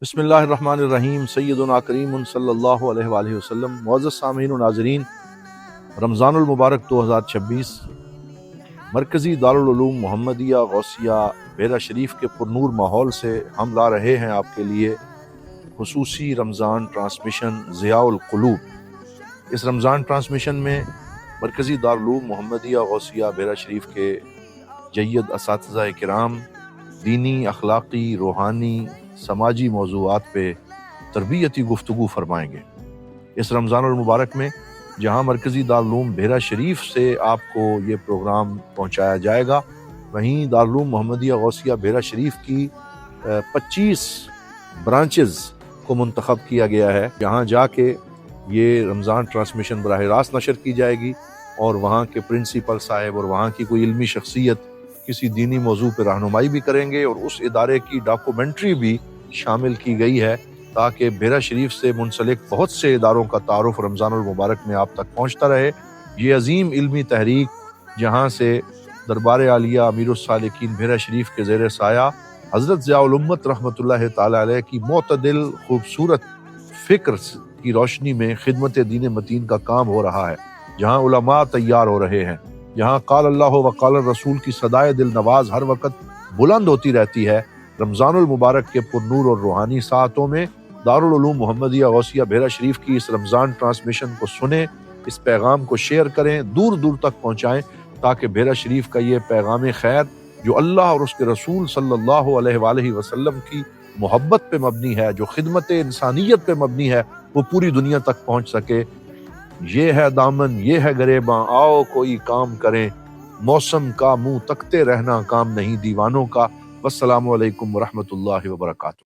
بسم اللہ الرحمن الرحیم سیدنا کریم صلی اللہ علیہ وآلہ وسلم۔ معزز سامعین و ناظرین، رمضان المبارک 2026 مرکزی دارالعلوم محمدیہ غوثیہ بیرا شریف کے پرنور ماحول سے ہم لا رہے ہیں آپ کے لیے خصوصی رمضان ٹرانسمیشن ضیاء القلوب۔ اس رمضان ٹرانسمیشن میں مرکزی دارالعلوم محمدیہ غوثیہ بیرا شریف کے جید اساتذہ کرام دینی، اخلاقی، روحانی، سماجی موضوعات پہ تربیتی گفتگو فرمائیں گے۔ اس رمضان المبارک میں جہاں مرکزی دارالعلوم بیرا شریف سے آپ کو یہ پروگرام پہنچایا جائے گا، وہیں دارالعلوم محمدیہ غوثیہ بیرا شریف کی 25 برانچز کو منتخب کیا گیا ہے، جہاں جا کے یہ رمضان ٹرانسمیشن براہ راست نشر کی جائے گی، اور وہاں کے پرنسپل صاحب اور وہاں کی کوئی علمی شخصیت کسی دینی موضوع پہ رہنمائی بھی کریں گے، اور اس ادارے کی ڈاکومنٹری بھی شامل کی گئی ہے تاکہ بیرا شریف سے منسلک بہت سے اداروں کا تعارف رمضان المبارک میں آپ تک پہنچتا رہے۔ یہ عظیم علمی تحریک جہاں سے دربار عالیہ امیر السالکین بیرا شریف کے زیر سایہ حضرت ضیاء الامت رحمۃ اللہ تعالی علیہ کی معتدل خوبصورت فکر کی روشنی میں خدمت دین متین کا کام ہو رہا ہے، جہاں علماء تیار ہو رہے ہیں، جہاں قال اللہ و قال الرسول کی صدائے دل نواز ہر وقت بلند ہوتی رہتی ہے۔ رمضان المبارک کے پرنور اور روحانی ساعتوں میں دارالعلوم محمدیہ غوثیہ بیرا شریف کی اس رمضان ٹرانسمیشن کو سنیں، اس پیغام کو شیئر کریں، دور دور تک پہنچائیں، تاکہ بیرا شریف کا یہ پیغام خیر جو اللہ اور اس کے رسول صلی اللہ علیہ وآلہ وسلم کی محبت پہ مبنی ہے، جو خدمت انسانیت پہ مبنی ہے، وہ پوری دنیا تک پہنچ سکے۔ یہ ہے دامن، یہ ہے گریباں، آؤ کوئی کام کریں، موسم کا منہ تکتے رہنا کام نہیں دیوانوں کا۔ والسلام علیکم ورحمۃ اللہ وبرکاتہ۔